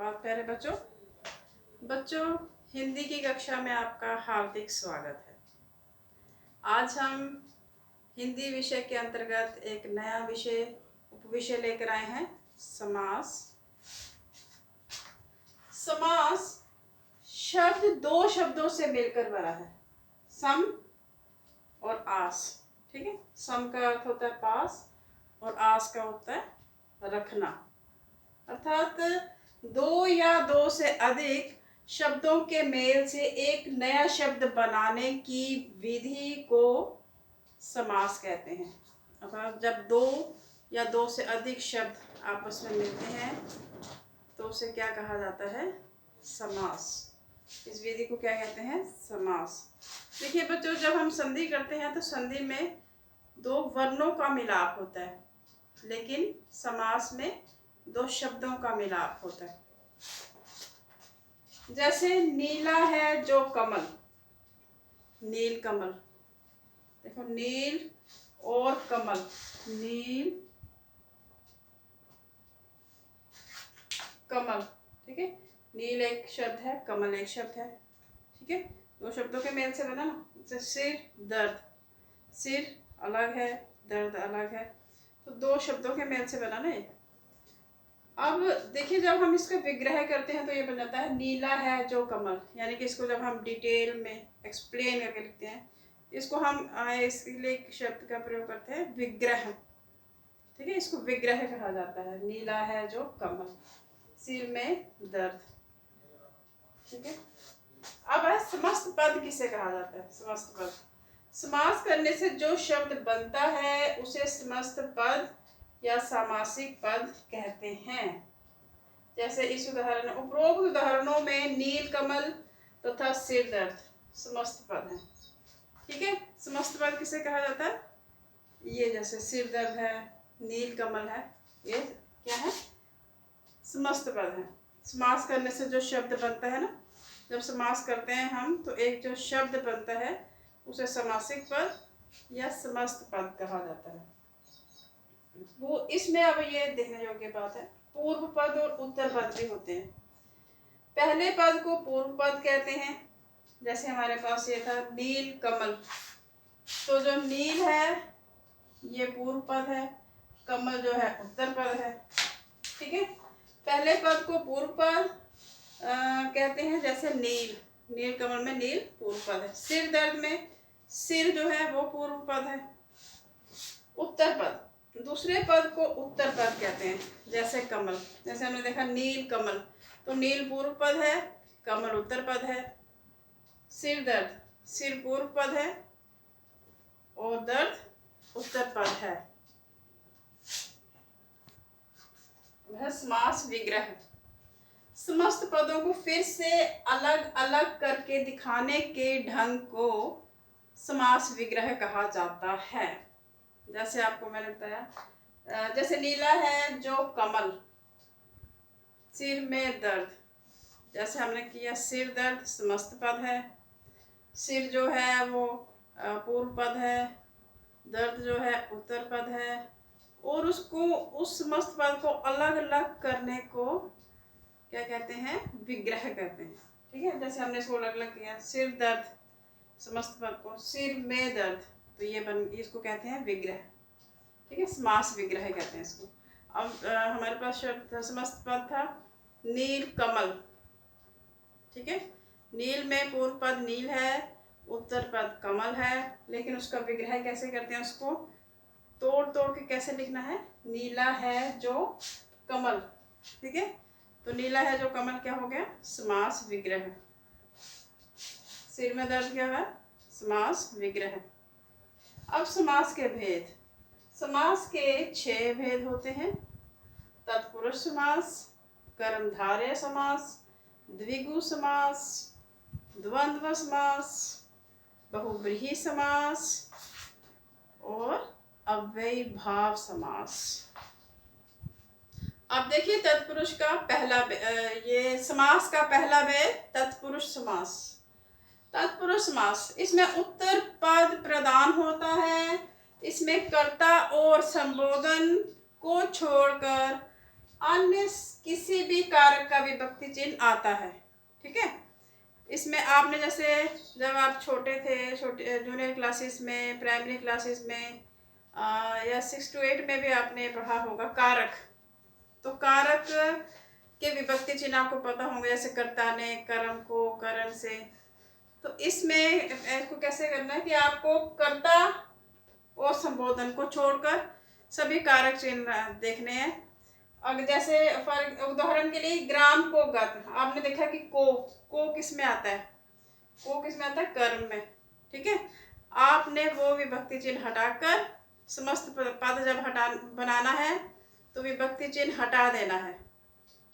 बहुत प्यारे बच्चों हिंदी की कक्षा में आपका हार्दिक स्वागत है। आज हम हिंदी विषय के अंतर्गत एक नया उपविषय लेकर आए हैं, समास। समास शब्द दो शब्दों से मिलकर बना है, सम और आस। ठीक है, सम का अर्थ होता है पास और आस का होता है रखना, अर्थात दो या दो से अधिक शब्दों के मेल से एक नया शब्द बनाने की विधि को समास कहते हैं। अर्थात जब दो या दो से अधिक शब्द आपस में मिलते हैं तो उसे क्या कहा जाता है? समास। इस विधि को क्या कहते हैं? समास। देखिए बच्चों, जब हम संधि करते हैं तो संधि में दो वर्णों का मिलाप होता है, लेकिन समास में दो शब्दों का मिलाप होता है। जैसे नीला है जो कमल, नील कमल। देखो, नील और कमल, नील कमल। ठीक है, नील एक शब्द है, कमल एक शब्द है। ठीक है, दो शब्दों के मेल से बना ना। जैसे सिर दर्द, सिर अलग है, दर्द अलग है, तो दो शब्दों के मेल से बना ना ये। अब देखिए, जब हम इसका विग्रह करते हैं तो ये बन जाता है नीला है जो कमल। यानी कि इसको जब हम डिटेल में एक्सप्लेन करके लिखते हैं, इसको हम इसके लिए एक शब्द का प्रयोग करते हैं, विग्रह। ठीक है, इसको विग्रह कहा जाता है। नीला है जो कमल, सिर में दर्द। ठीक है, अब है समस्त पद। किसे कहा जाता है? समस्त पद। समास करने से जो शब्द बनता है उसे समस्त पद या सामासिक पद कहते हैं। जैसे इस उदाहरण, उपरोक्त उदाहरणों में नील कमल तथा सिर दर्द समस्त पद हैं। ठीक है, समस्त पद किसे कहा जाता है? ये जैसे सिर दर्द है, नील कमल है, ये क्या है? समस्त पद है। समास करने से जो शब्द बनता है ना, जब समास करते हैं हम तो एक जो शब्द बनता है उसे समासिक पद या समस्त पद कहा जाता है। वो इसमें अब ये देखने योग्य बात है, पूर्व पद और उत्तर पद भी होते हैं। पहले पद को पूर्व पद कहते हैं। जैसे हमारे पास ये था नील कमल, तो जो नील है ये पूर्व पद है, कमल जो है उत्तर पद है। ठीक है, पहले पद को पूर्व पद कहते हैं। जैसे नील, नील कमल में नील पूर्व पद है। सिर दर्द में सिर जो है वो पूर्व पद है। उत्तर पद, दूसरे पद को उत्तर पद कहते हैं। जैसे कमल, जैसे हमने देखा नील कमल, तो नील पूर्व पद है, कमल उत्तर पद है। सिर दर्द, सिर पूर्व पद है और दर्द उत्तर पद है। वह समास विग्रह। समस्त पदों को फिर से अलग अलग करके दिखाने के ढंग को समास विग्रह कहा जाता है। जैसे आपको मैंने बताया, जैसे नीला है जो कमल, सिर में दर्द। जैसे हमने किया, सिर दर्द समस्त पद है, सिर जो है वो पूर्व पद है, दर्द जो है उत्तर पद है, और उसको उस समस्त पद को अलग अलग करने को क्या कहते हैं? विग्रह कहते हैं। ठीक है, जैसे हमने इसको अलग अलग किया, सिर दर्द समस्त पद को, सिर में दर्द, तो ये इसको कहते हैं विग्रह। ठीक है, समास विग्रह कहते हैं इसको। अब हमारे पास शब्द समस्त पद था नील कमल। ठीक है, नील में पूर्व पद नील है, उत्तर पद कमल है, लेकिन उसका विग्रह कैसे करते हैं? उसको तोड़ तोड़ के कैसे लिखना है? नीला है जो कमल। ठीक है, तो नीला है जो कमल क्या हो गया? समास विग्रह। सिर में दर्द क्या है? समास विग्रह। अब समास के भेद। समास के 6 भेद होते हैं। तत्पुरुष समास, कर्मधारय समास, द्विगु समास, द्वंद्व समास, बहुव्रीहि समास और अव्ययीभाव समास। अब देखिए, तत्पुरुष का पहला ये समास का पहला भेद तत्पुरुष समास। तत्पुरुष समास, इसमें उत्तर पद प्रधान होता है। इसमें कर्ता और संबोधन को छोड़कर अन्य किसी भी कारक का विभक्ति चिन्ह आता है। ठीक है, इसमें आपने जैसे जब आप छोटे थे, छोटे जूनियर क्लासेस में, प्राइमरी क्लासेस में या 6 to 8 में भी आपने पढ़ा होगा कारक। तो कारक के विभक्ति चिन्ह आपको पता होंगे, जैसे कर्ता ने, कर्म को, करण से। तो इसमें इसको कैसे करना है कि आपको कर्ता और संबोधन को छोड़कर सभी कारक चिन्ह देखने हैं। अगर जैसे फॉर उदाहरण के लिए ग्राम को गत, आपने देखा कि को किस में आता है, को किस में आता है, कर्म में। ठीक है, आपने वो विभक्ति चिन्ह हटाकर समस्त पद जब बनाना है तो विभक्ति चिन्ह हटा देना है।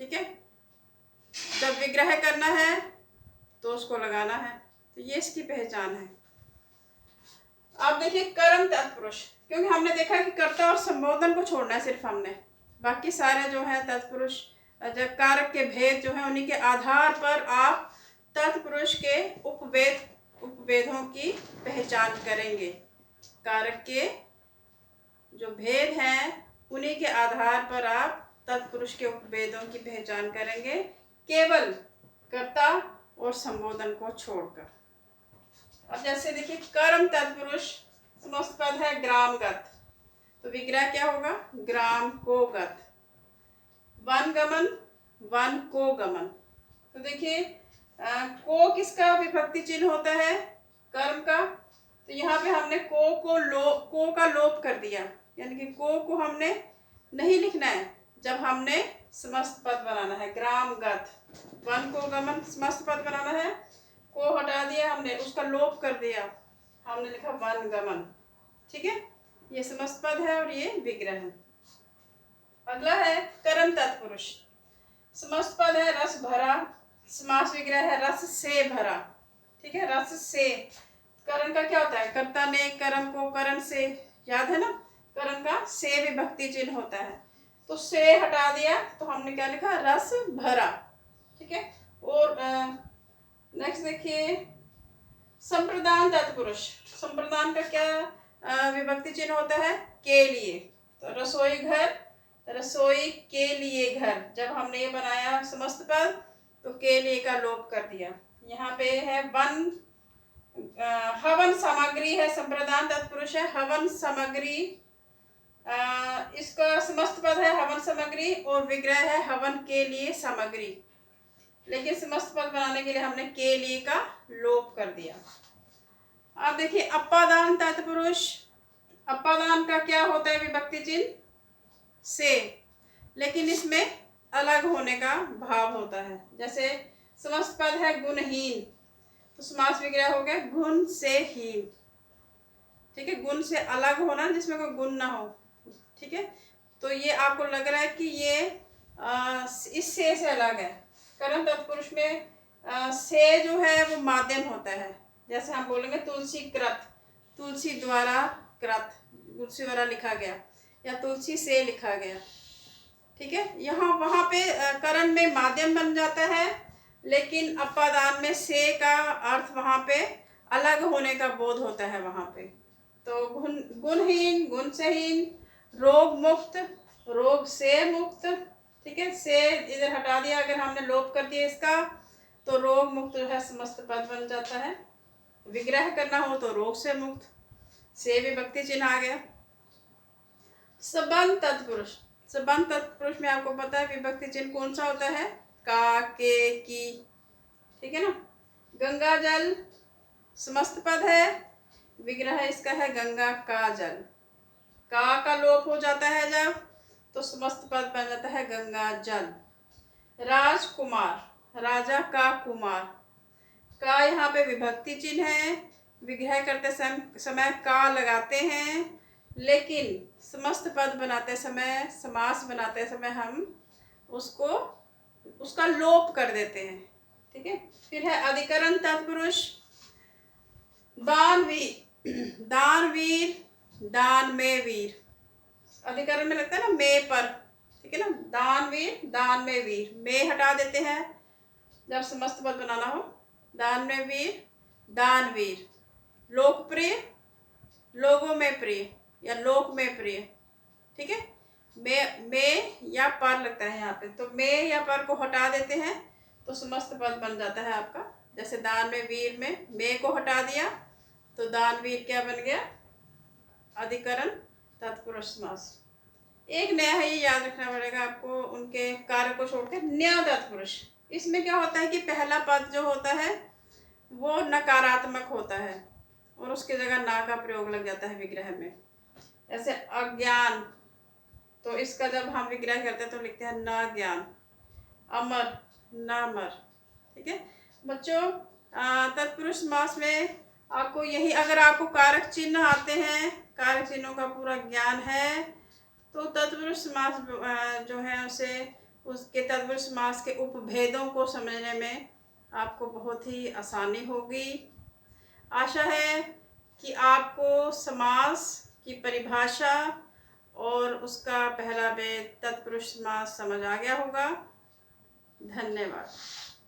ठीक है, जब विग्रह करना है तो उसको लगाना है। तो ये इसकी पहचान है। आप देखिए कर्म तत्पुरुष, क्योंकि हमने देखा कि कर्ता और संबोधन को छोड़ना है सिर्फ हमने, बाकी सारे जो है तत्पुरुष जब कारक के भेद जो है उन्हीं के आधार पर आप तत्पुरुष के उपभेदों की पहचान करेंगे। कारक के जो भेद हैं उन्हीं के आधार पर आप तत्पुरुष के उपभेदों की पहचान करेंगे, केवल कर्ता और संबोधन को छोड़कर। अब जैसे देखिए कर्म तत्पुरुष समस्त पद है ग्रामगत, तो विग्रह क्या होगा, ग्राम को गत। वन गमन, वन को गमन। तो देखिए को किसका विभक्ति चिन्ह होता है, कर्म का। तो यहाँ पे हमने को का लोप कर दिया, यानी कि को हमने नहीं लिखना है जब हमने समस्त पद बनाना है। ग्रामगत, वन को गमन समस्त पद बनाना है, को हटा दिया हमने, उसका लोप कर दिया, हमने लिखा वन गमन। ठीक है, ये समस्त पद है और ये विग्रह है। अगला है कर्म तत्पुरुष, समस्त पद है रस भरा, समास विग्रह है रस से भरा। ठीक है, रस से, करण का क्या होता है, कर्ता ने, कर्म को, करण से, याद है ना, करण का से विभक्ति चिन्ह होता है। तो से हटा दिया तो हमने क्या लिखा, रस भरा। ठीक है, और नेक्स्ट देखिए संप्रदान तत्पुरुष, संप्रदान का क्या विभक्ति चिन्ह होता है, के लिए। तो रसोई घर, रसोई के लिए घर, जब हमने ये बनाया समस्त पद तो के लिए का लोप कर दिया। यहाँ पे है वन, हवन सामग्री है, संप्रदान तत्पुरुष है, हवन सामग्री, इसका समस्त पद है हवन सामग्री और विग्रह है हवन के लिए सामग्री। लेकिन समस्त पद बनाने के लिए हमने के लिए का लोप कर दिया। अब देखिए अपादान तत्पुरुष, अपादान का क्या होता है विभक्ति चिन्ह, से, लेकिन इसमें अलग होने का भाव होता है। जैसे समस्त पद है गुणहीन, तो समास विग्रह हो गया गुण से हीन। ठीक है, गुण से अलग होना जिसमें कोई गुण ना हो। ठीक है, तो ये आपको लग रहा है कि ये इस से अलग है। कर्म तत्पुरुष में से जो है वो माध्यम होता है। जैसे हम बोलेंगे तुलसी कृत, तुलसी द्वारा कृत, तुलसी द्वारा लिखा गया या तुलसी से लिखा गया। ठीक है, यहाँ वहाँ पे करण में माध्यम बन जाता है, लेकिन अपादान में से का अर्थ वहाँ पे अलग होने का बोध होता है वहाँ पे। तो गुणहीन, गुण से हीन, रोग मुक्त, रोग से मुक्त। ठीक है, से इधर हटा दिया, अगर हमने लोप कर दिया इसका तो रोग मुक्त जो है समस्त पद बन जाता है। विग्रह करना हो तो रोग से मुक्त, से विभक्ति चिन्ह आ गया। संबंध तत्पुरुष, संबंध तत्पुरुष में आपको पता है विभक्ति चिन्ह कौन सा होता है, का, के, की। ठीक है ना। गंगा जल समस्त पद है, विग्रह इसका है गंगा का जल। का लोप हो जाता है जब, तो समस्त पद बन जाता है गंगा जल। राजकुमार, राजा का कुमार, का यहाँ पे विभक्ति चिन्ह है, विग्रह करते समय का लगाते हैं, लेकिन समस्त पद बनाते समय, समास बनाते समय हम उसका लोप कर देते हैं। ठीक है, फिर है अधिकरण तत्पुरुष, दानवीर, दानवीर, दान में वीर, अधिकरण में लगता है ना में पर। ठीक है ना, दानवीर, दान में वीर, में हटा देते हैं जब समस्त पद बनाना हो। दान में वीर, दानवीर। लोकप्रिय, लोगों में प्रिय या लोक में प्रिय। ठीक है, में या पर लगता है यहाँ पे, तो में या पर को हटा देते हैं तो समस्त पद बन जाता है आपका। जैसे दान में वीर में को हटा दिया तो दानवीर क्या बन गया, अधिकरण तत्पुरुष समास। एक नया है, ये याद रखना पड़ेगा आपको, उनके कार्य को छोड़कर न्य तत्पुरुष। इसमें क्या होता है कि पहला पद जो होता है वो नकारात्मक होता है और उसके जगह ना का प्रयोग लग जाता है विग्रह में। जैसे अज्ञान, तो इसका जब हम विग्रह करते हैं तो लिखते हैं न ज्ञान। अमर, न मर। ठीक है बच्चों, तत्पुरुष समास में आपको यही, अगर आपको कारक चिन्ह आते हैं, कारक चिन्हों का पूरा ज्ञान है, तो तत्पुरुष समास जो है उसे, उसके तत्पुरुष समास के उपभेदों को समझने में आपको बहुत ही आसानी होगी। आशा है कि आपको समास की परिभाषा और उसका पहला भेद तत्पुरुष समास समझ आ गया होगा। धन्यवाद।